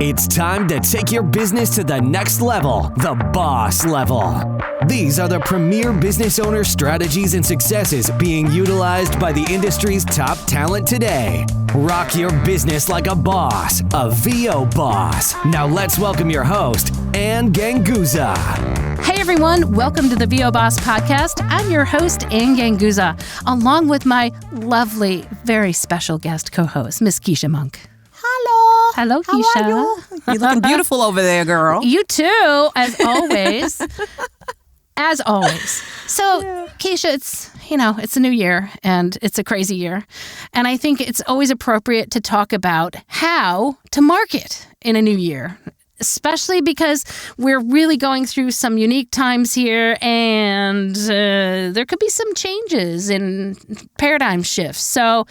It's time to take your business to the next level, the boss level. These are the premier business owner strategies and successes being utilized by the industry's top talent today. Rock your business like a boss, a VO boss. Now let's welcome your host, Ann Ganguzza. Hey everyone, welcome to the VO Boss Podcast. I'm your host, Ann Ganguzza, along with my lovely, very special guest co-host, Miss Keisha Monk. Hello, Keisha. How are you? You're looking beautiful over there, girl. You too, as always. As always. So, Keisha, it's a new year and it's a crazy year. And I think it's always appropriate to talk about how to market in a new year, especially because we're really going through some unique times here and there could be some changes in paradigm shifts. So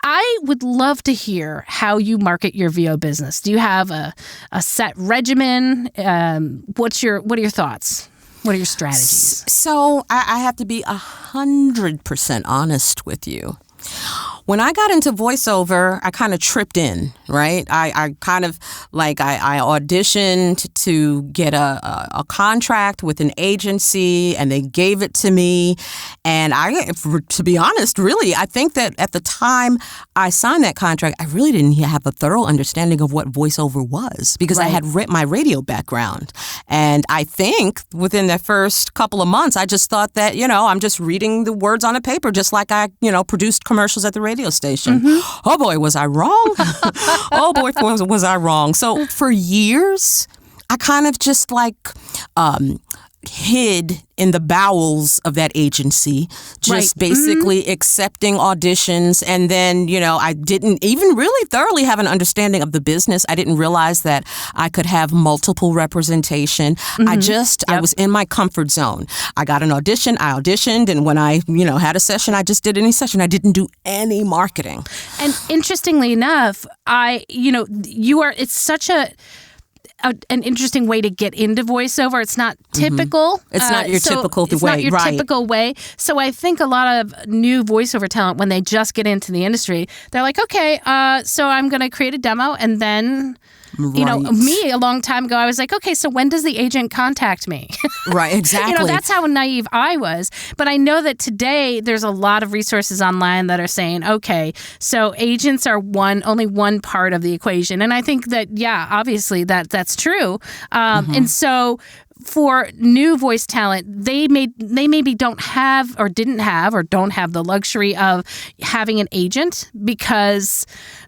I would love to hear how you market your VO business. Do you have a set regimen? What are your thoughts? What are your strategies? So I have to be 100% honest with you. When I got into voiceover, I kind of tripped in, right? I auditioned to get a contract with an agency, and they gave it to me. And to be honest, really, I think that at the time I signed that contract, I really didn't have a thorough understanding of what voiceover was because I had my radio background. And I think within the first couple of months, I just thought that, I'm just reading the words on a paper, just like I, produced commercials at the radio station. Mm-hmm. Oh boy, was I wrong? Oh boy, was I wrong? So for years, I kind of just hid in the bowels of that agency, just basically accepting auditions. And then, I didn't even really thoroughly have an understanding of the business. I didn't realize that I could have multiple representation. Mm-hmm. I was in my comfort zone. I got an audition, I auditioned, and when I, had a session, I just did any session. I didn't do any marketing. And interestingly enough, it's such an interesting way to get into voiceover. It's not typical. Mm-hmm. It's not your typical way. It's not your typical way. So I think a lot of new voiceover talent, when they just get into the industry, they're like, okay, so I'm going to create a demo and then... me a long time ago, I was like, okay, so when does the agent contact me? Right, exactly. That's how naive I was. But I know that today there's a lot of resources online that are saying, okay, so agents are only one part of the equation. And I think that, obviously that's true. And so for new voice talent, they maybe don't have or didn't have or don't have the luxury of having an agent because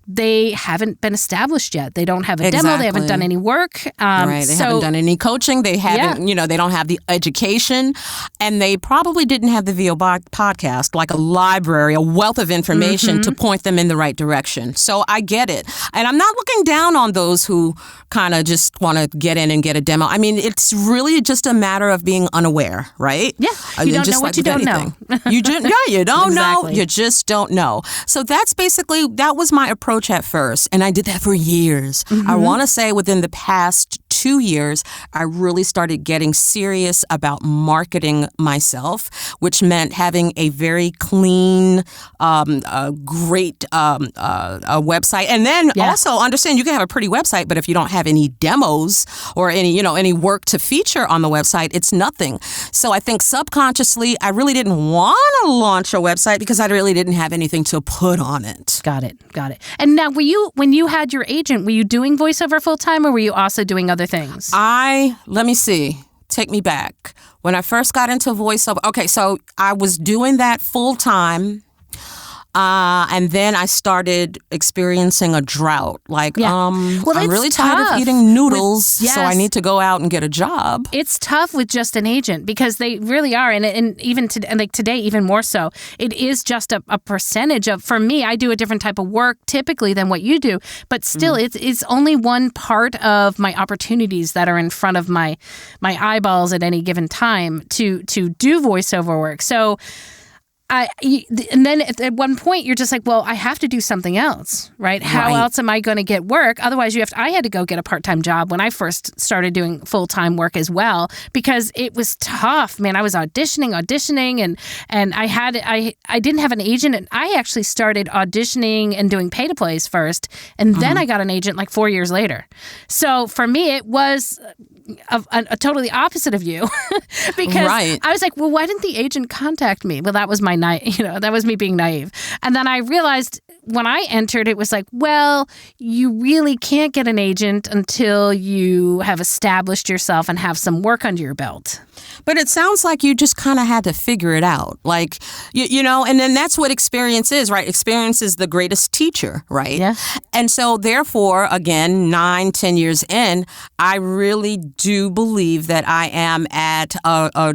they haven't been established yet. They don't have a demo. They haven't done any work. They haven't done any coaching. They haven't, they don't have the education. And they probably didn't have the VO podcast, like a library, a wealth of information to point them in the right direction. So I get it. And I'm not looking down on those who kind of just want to get in and get a demo. I mean, it's really just a matter of being unaware, right? Yeah. You don't know what you don't know. You don't know. Exactly. You just don't know. So that was my approach at first. And I did that for years. I want to say within the past 2 years, I really started getting serious about marketing myself, which meant having a very clean, great website. And then also understand you can have a pretty website, but if you don't have any demos or any work to feature on the website, it's nothing. So I think subconsciously, I really didn't want to launch a website because I really didn't have anything to put on it. Got it. And now, when you had your agent, were you doing voiceover full time or were you also doing other things? Let me see. Take me back. When I first got into voiceover, okay, so I was doing that full time. And then I started experiencing a drought. I'm really tired of eating noodles, so I need to go out and get a job. It's tough with just an agent because they really are, and even today, even more so. It is just a percentage of. For me, I do a different type of work typically than what you do, but still, it's only one part of my opportunities that are in front of my eyeballs at any given time to do voiceover work. So And then at one point you're just like, well, I have to do something else, right? How else am I going to get work? Otherwise, I had to go get a part-time job when I first started doing full-time work as well, because it was tough, man. I was auditioning, and I didn't have an agent, and I actually started auditioning and doing pay-to-plays first, and then I got an agent like 4 years later. So for me, it was a totally opposite of you, because I was like, well, why didn't the agent contact me? Well, that was that was me being naive. And then I realized when I entered, it was like, well, you really can't get an agent until you have established yourself and have some work under your belt. But it sounds like you just kind of had to figure it out. Like, and then that's what experience is, right? Experience is the greatest teacher, right? Yeah. And so therefore, again, 9-10 years in, I really do believe that I am at a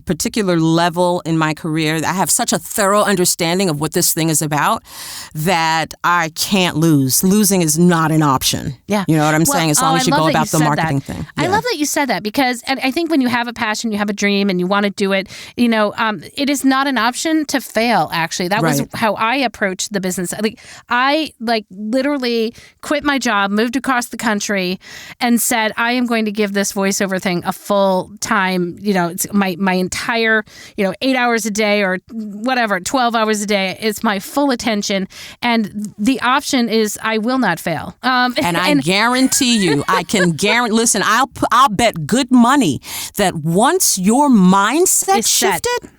particular level in my career. I have such a thorough understanding of what this thing is about that I can't lose. Losing is not an option. Yeah. You know what I'm saying? As long as you go about the marketing thing. Yeah. I love that you said that, because I think when you have a passion, you have a dream, and you want to do it, it is not an option to fail, actually. That was how I approached the business. I literally quit my job, moved across the country, and said, I am going to give this voiceover thing a full time, it's my entire, 8 hours a day or whatever, 12 hours a day. It's my full attention. And the option is I will not fail. And I guarantee you, listen, I'll bet good money that once your mindset shifted,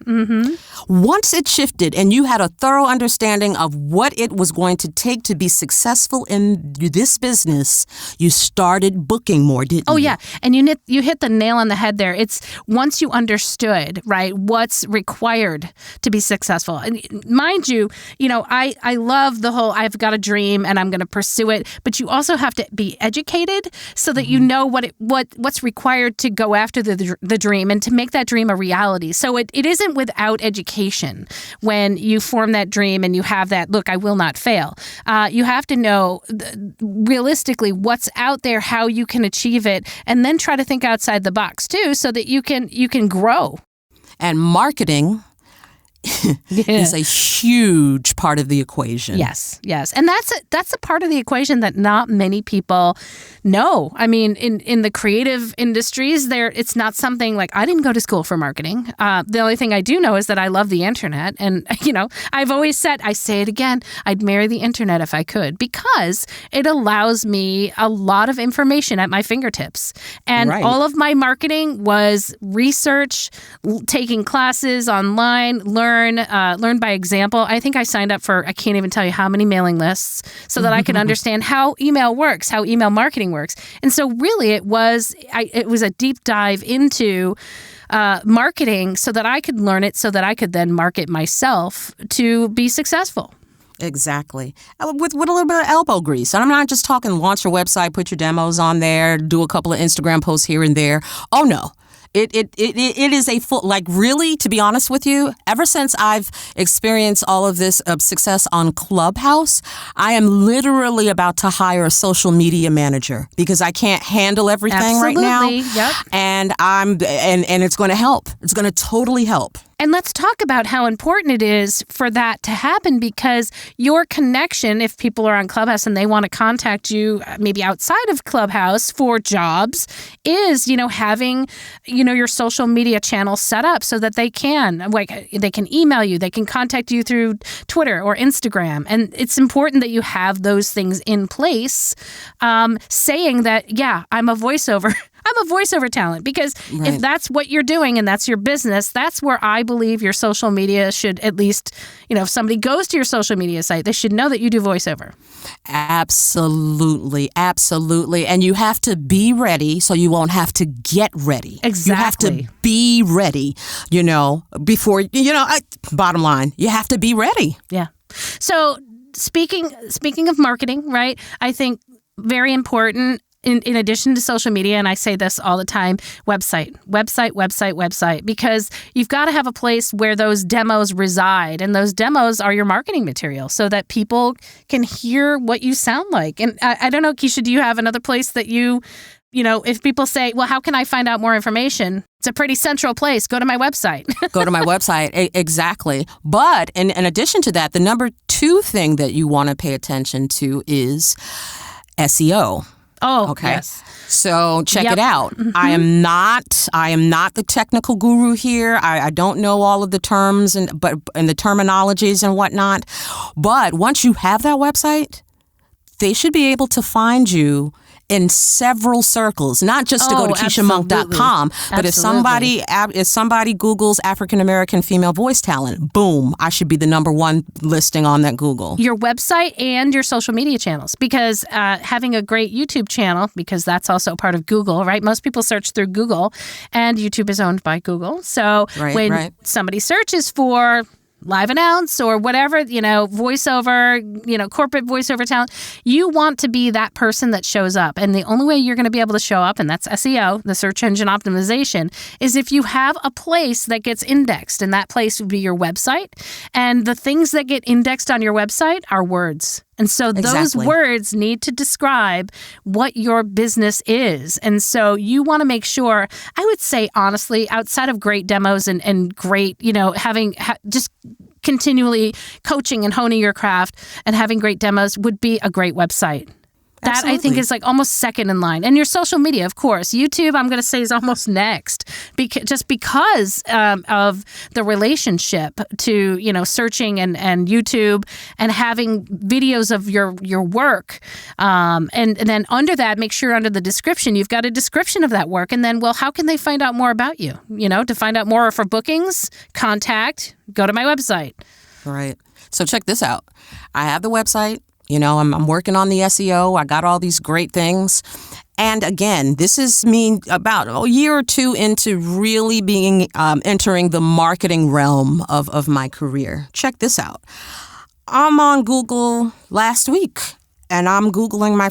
once it shifted and you had a thorough understanding of what it was going to take to be successful in this business, you started booking more, didn't you? Oh, yeah. And you hit the nail on the head there. It's once you understood, right, what's required to be successful. And mind you, I love the whole I've got a dream and I'm going to pursue it, but you also have to be educated so that you know what's required to go after the dream and to make that dream a reality. So it isn't without education when you form that dream and you have that, look, I will not fail. You have to know realistically what's out there, how you can achieve it, and then try to think outside the box too, so that you can grow. And marketing is a huge part of the equation. Yes. And that's a part of the equation that not many people know. I mean, in the creative industries, it's not something like, I didn't go to school for marketing. The only thing I do know is that I love the internet. And, I've always said, I say it again, I'd marry the internet if I could, because it allows me a lot of information at my fingertips. And all of my marketing was research, taking classes online, learn by example. I think I signed up for, I can't even tell you how many mailing lists so that I could understand how email works, how email marketing works. And so really it was a deep dive into marketing so that I could learn it, so that I could then market myself to be successful. Exactly. With a little bit of elbow grease. And I'm not just talking launch your website, put your demos on there, do a couple of Instagram posts here and there. Oh, no. It is a full, really, to be honest with you, ever since I've experienced all of this success on Clubhouse, I am literally about to hire a social media manager because I can't handle everything right now. Yep. And and it's going to help. It's going to totally help. And let's talk about how important it is for that to happen, because your connection, if people are on Clubhouse and they want to contact you maybe outside of Clubhouse for jobs, is, having, your social media channel set up so that they can email you, they can contact you through Twitter or Instagram. And it's important that you have those things in place, saying that, yeah, I'm a voiceover talent, because if that's what you're doing and that's your business, that's where I believe your social media should at least, if somebody goes to your social media site, they should know that you do voiceover. Absolutely. And you have to be ready so you won't have to get ready. Exactly. You have to be ready, before, bottom line, you have to be ready. Yeah. So speaking of marketing, right, I think very important, in addition to social media, and I say this all the time, website, because you've got to have a place where those demos reside, and those demos are your marketing material so that people can hear what you sound like. And I don't know, Keisha, do you have another place that you if people say, well, how can I find out more information? It's a pretty central place. Go to my website. Go to my website. Exactly. But in addition to that, the number 2 thing that you want to pay attention to is SEO. Oh, okay. Yes. So check Yep. it out. Mm-hmm. I am not the technical guru here. I don't know all of the terms and the terminologies and whatnot. But once you have that website, they should be able to find you in several circles, not just to go to KeishaMonk.com, but if somebody Googles African American female voice talent, boom, I should be the number 1 listing on that Google. Your website and your social media channels, because having a great YouTube channel, because that's also part of Google, right? Most people search through Google, and YouTube is owned by Google. So when somebody searches for live announce or whatever, voiceover, corporate voiceover talent, you want to be that person that shows up. And the only way you're going to be able to show up, and that's SEO, the search engine optimization, is if you have a place that gets indexed, and that place would be your website. And the things that get indexed on your website are words. And so those words need to describe what your business is. And so you want to make sure, I would say, honestly, outside of great demos and great, just continually coaching and honing your craft and having great demos would be a great website. That Absolutely. I think is like almost second in line. And your social media, of course. YouTube, I'm going to say, is almost next, because of the relationship to, searching and YouTube and having videos of your work. And then under that, make sure under the description, you've got a description of that work. And then, well, how can they find out more about you? To find out more for bookings, contact, go to my website. Right. So check this out. I have the website. I'm working on the SEO. I got all these great things. And again, this is me about a year or 2 into really being entering the marketing realm of my career. Check this out. I'm on Google last week, and I'm Googling my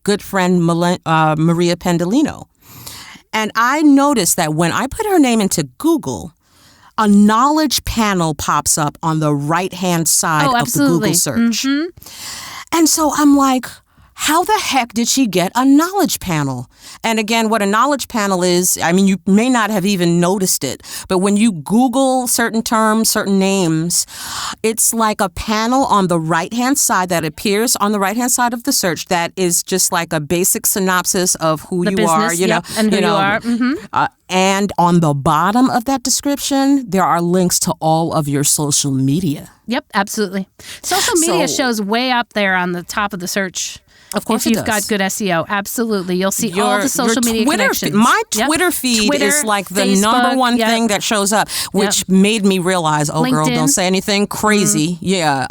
good friend, Maria Pendolino. And I noticed that when I put her name into Google, a knowledge panel pops up on the right-hand side of the Google search. Mm-hmm. And so I'm like, how the heck did she get a knowledge panel? And again, what a knowledge panel is, you may not have even noticed it, but when you Google certain terms, certain names, it's like a panel on the right-hand side that appears on the right-hand side of the search that is just like a basic synopsis of who you are, and who you are. Mm-hmm. And on the bottom of that description, there are links to all of your social media. Yep, absolutely. Social media shows way up there on the top of the search. Of course, if you've got good SEO, absolutely, you'll see all the social media connections. My Twitter feed is like the Facebook, number 1 thing that shows up, which made me realize, LinkedIn. Girl, don't say anything crazy. Yeah,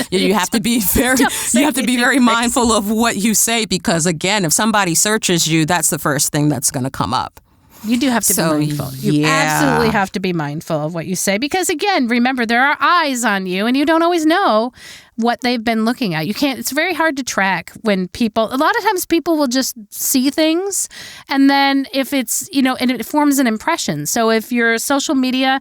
you have to be very mindful of what you say, because again, if somebody searches you, that's the first thing that's going to come up. You do have to be mindful. You absolutely have to be mindful of what you say, because again, remember, there are eyes on you, and you don't always know what they've been looking at. It's very hard to track when a lot of times people will just see things, and then if it's, and it forms an impression. So if your social media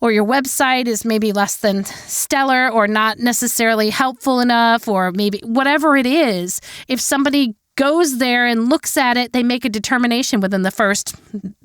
or your website is maybe less than stellar or not necessarily helpful enough, or maybe whatever it is, if somebody goes there and looks at it, they make a determination within the first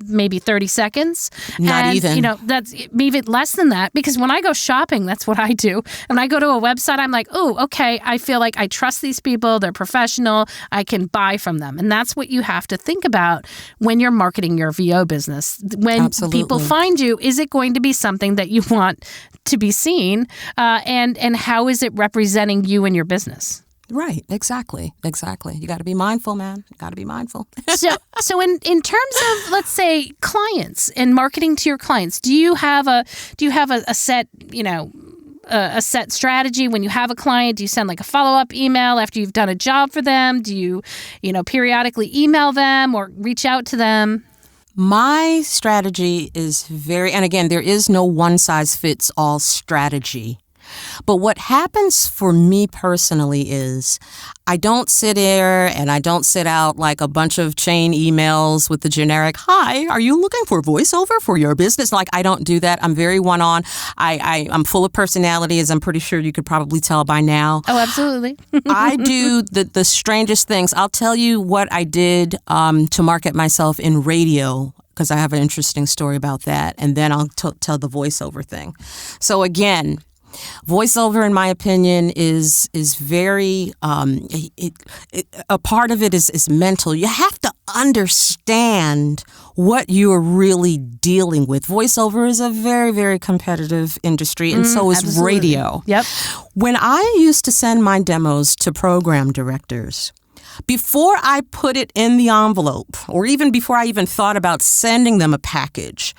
maybe 30 seconds. Not even. That's maybe less than that, because when I go shopping, that's what I do. When I go to a website, I'm like, oh, okay, I feel like I trust these people. They're professional. I can buy from them. And that's what you have to think about when you're marketing your VO business. When people find you, is it going to be something that you want to be seen? And how is it representing you and your business? Right. Exactly. You got to be mindful, man. You got to be mindful. So in terms of, let's say, clients and marketing to your clients, do you have a set, a set strategy when you have a client? Do you send like a follow-up email after you've done a job for them? Do you, periodically email them or reach out to them? My strategy is and again, there is no one-size-fits-all strategy. But what happens for me personally is I don't sit there and I don't sit out like a bunch of chain emails with the generic, "Hi, are you looking for voiceover for your business?" Like, I don't do that. I'm very one-on. I'm full of personality, as I'm pretty sure you could probably tell by now. Oh, absolutely. I do the strangest things. I'll tell you what I did to market myself in radio, because I have an interesting story about that, and then I'll tell the voiceover thing. So again, voiceover, in my opinion, is very a part of it is mental. You have to understand what you are really dealing with. Voiceover is a very, very competitive industry, and so is absolutely. radio. Yep. When I used to send my demos to program directors, before I put it in the envelope, or even before I even thought about sending them a package,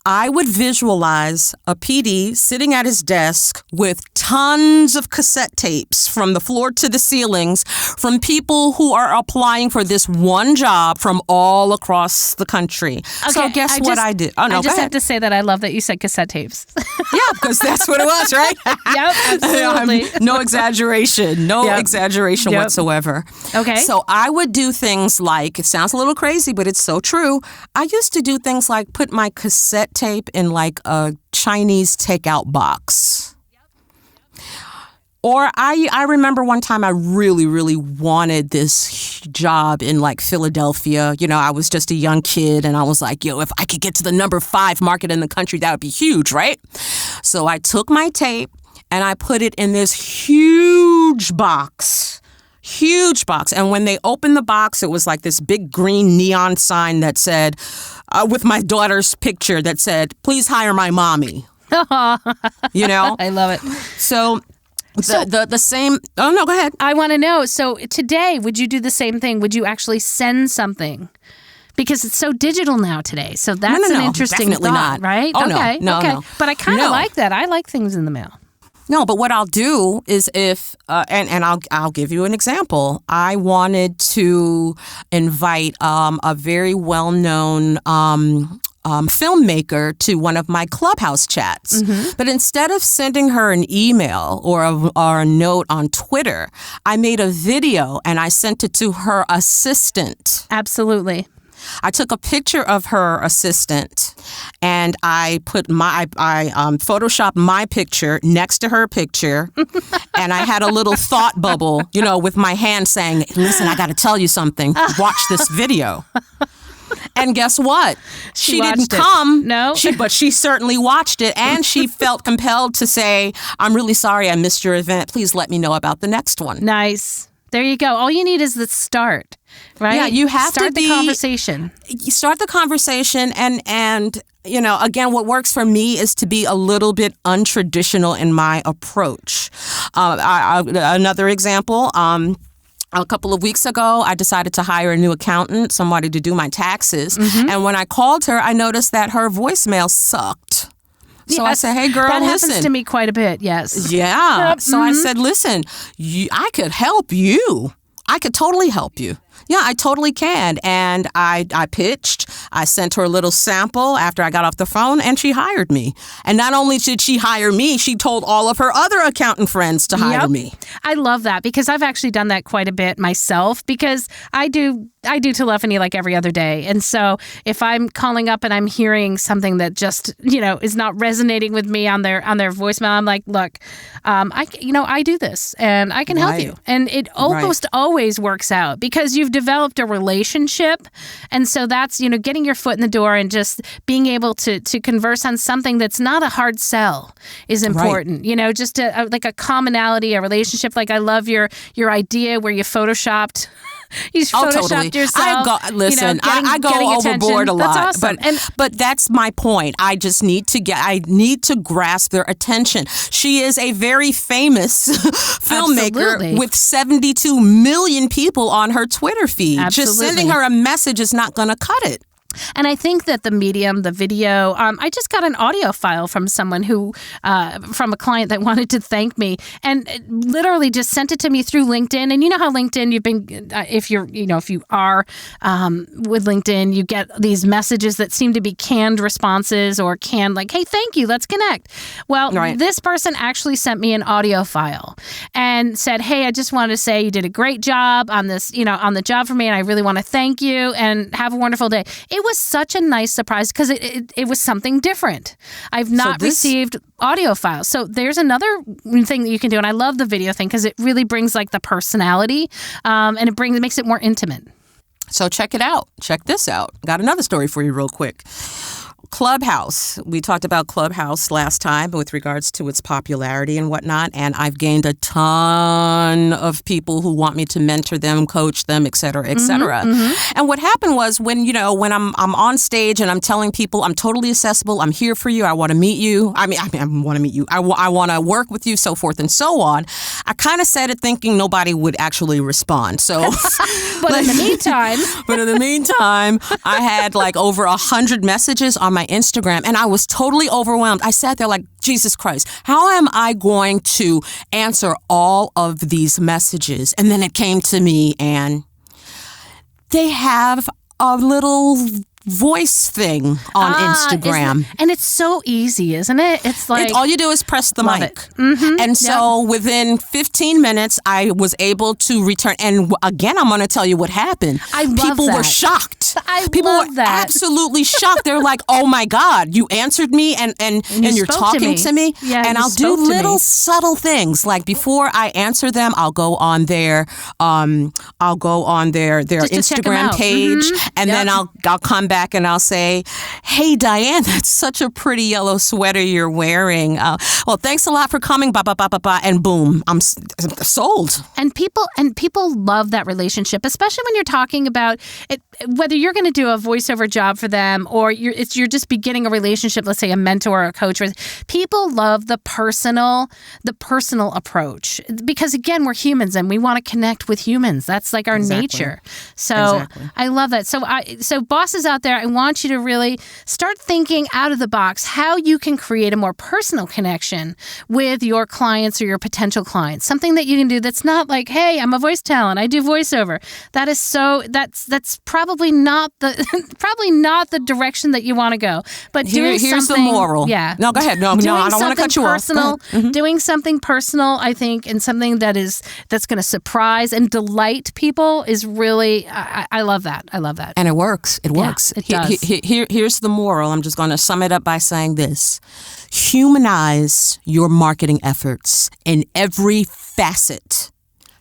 I would visualize a PD sitting at his desk with tons of cassette tapes from the floor to the ceilings from people who are applying for this one job from all across the country. Okay, So guess what I did? Oh, no, I just go have to say that I love that you said cassette tapes. Yeah, because that's what it was, right? Yep, absolutely. No exaggeration. No exaggeration Yep. whatsoever. Okay. So I would do things like, it sounds a little crazy, but it's so true. I used to do things like put my cassette tape in like a Chinese takeout box. Or I remember one time I really, really wanted this job in like Philadelphia. You know, I was just a young kid and I was like, if I could get to the number 5 market in the country, that would be huge, right? So I took my tape and I put it in this huge box. And when they opened the box, it was like this big green neon sign that said, with my daughter's picture that said, "Please hire my mommy." You know? I love it. So the same. Oh, no, go ahead. I want to know. So today, would you do the same thing? Would you actually send something? Because it's so digital now today. So that's an interesting definitely thought, not. right? Oh, okay. no. Okay. But I kind of No. like that. I like things in the mail. No, but what I'll do is if, and I'll give you an example. I wanted to invite a very well-known filmmaker to one of my Clubhouse chats. Mm-hmm. But instead of sending her an email or a note on Twitter, I made a video and I sent it to her assistant. Absolutely. I took a picture of her assistant and I put I photoshopped my picture next to her picture and I had a little thought bubble, with my hand saying, "Listen, I got to tell you something. Watch this video." And guess what? She didn't watched it. come. No? But she certainly watched it and she felt compelled to say, "I'm really sorry I missed your event. Please let me know about the next one." Nice. There you go. All you need is the start, right? Yeah, you have start to the conversation. You start the conversation and again, what works for me is to be a little bit untraditional in my approach. Another example, a couple of weeks ago, I decided to hire a new accountant, somebody to do my taxes. Mm-hmm. And when I called her, I noticed that her voicemail sucked. So I said, "Hey, girl, that listen." happens to me quite a bit, yes. Yeah. Yep. So I said, "Listen, I could help you. I could totally help you. Yeah, I totally can." And I pitched. I sent her a little sample after I got off the phone, and she hired me. And not only did she hire me, she told all of her other accountant friends to hire me. I love that because I've actually done that quite a bit myself because I do telephony like every other day. And so if I'm calling up and I'm hearing something that just, is not resonating with me on their voicemail, I'm like, "Look, I do this and I can help you." And it almost always works out because you've developed a relationship. And so that's, getting your foot in the door and just being able to converse on something that's not a hard sell is important. Right. Just like a commonality, a relationship. Like I love your idea where you photoshopped. You photoshopped totally. yourself. I go overboard a lot. That's awesome. But that's my point. I just need to grasp their attention. She is a very famous filmmaker Absolutely. with 72 million people on her Twitter feed. Absolutely. Just sending her a message is not going to cut it. And I think that the medium, the video, I just got an audio file from someone from a client that wanted to thank me and literally just sent it to me through LinkedIn. And you know how LinkedIn, if you are with LinkedIn, you get these messages that seem to be canned responses or canned like, hey, thank you, let's connect. Well, This person actually sent me an audio file and said, hey, I just wanted to say you did a great job on this, on the job for me. And I really want to thank you and have a wonderful day. It was such a nice surprise because it was something different. I've not received audio files. So there's another thing that you can do. And I love the video thing because it really brings like the personality and it makes it more intimate. So check it out. Check this out. Got another story for you real quick. Clubhouse. We talked about Clubhouse last time with regards to its popularity and whatnot, and I've gained a ton of people who want me to mentor them, coach them, et cetera, et cetera. And what happened was when I'm on stage and I'm telling people I'm totally accessible, I'm here for you, I want to meet you. I want to meet you. I want to work with you, so forth and so on. I kind of said it thinking nobody would actually respond. So, but in the meantime, I had like over 100 messages on my Instagram, and I was totally overwhelmed. I sat there like, Jesus Christ, how am I going to answer all of these messages? And then it came to me, and they have a little voice thing on Instagram. And it's so easy, isn't it? It's like all you do is press the mic. And so within 15 minutes, I was able to return. And again, I'm going to tell you what happened. People were shocked. People were absolutely shocked. They're like, oh my God, you answered me and you're talking to me. Yeah, and I'll do little subtle things. Like before I answer them, I'll go on their Instagram page, and then I'll come back and I'll say, hey, Diane, that's such a pretty yellow sweater you're wearing. Well, thanks a lot for coming, and boom, I'm sold. And people love that relationship, especially when you're talking about it, whether you're going to do a voiceover job for them or you're just beginning a relationship, let's say a mentor or a coach. People love the personal approach because, again, we're humans and we want to connect with humans. That's like our nature. So I love that. So bosses out there, I want you to really start thinking out of the box how you can create a more personal connection with your clients or your potential clients. Something that you can do that's not like, hey, I'm a voice talent, I do voiceover. That's probably not the direction that you want to go. But here's the moral. Yeah. No, go ahead. No, I don't want to cut you off. Doing something personal, I think, and something that's going to surprise and delight people is really, I love that. I love that. And it works. It works. It does. Here's the moral. I'm just going to sum it up by saying this. Humanize your marketing efforts in every facet.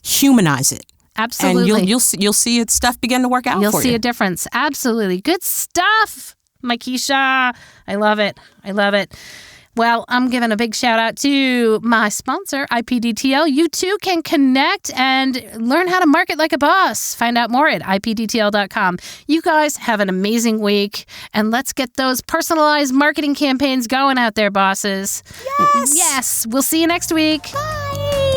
Humanize it. Absolutely. And you'll see its stuff begin to work out for you. You'll see a difference. Absolutely. Good stuff, Mykesha. I love it. I love it. Well, I'm giving a big shout out to my sponsor, IPDTL. You too can connect and learn how to market like a boss. Find out more at IPDTL.com. You guys have an amazing week, and let's get those personalized marketing campaigns going out there, bosses. Yes. We'll see you next week.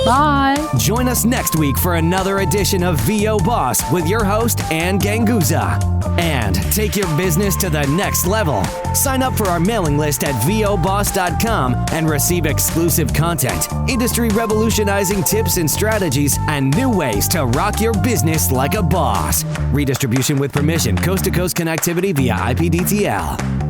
Bye. Join us next week for another edition of VO Boss with your host, Ann Ganguza. And take your business to the next level. Sign up for our mailing list at voboss.com and receive exclusive content, industry revolutionizing tips and strategies, and new ways to rock your business like a boss. Redistribution with permission, coast-to-coast connectivity via IPDTL.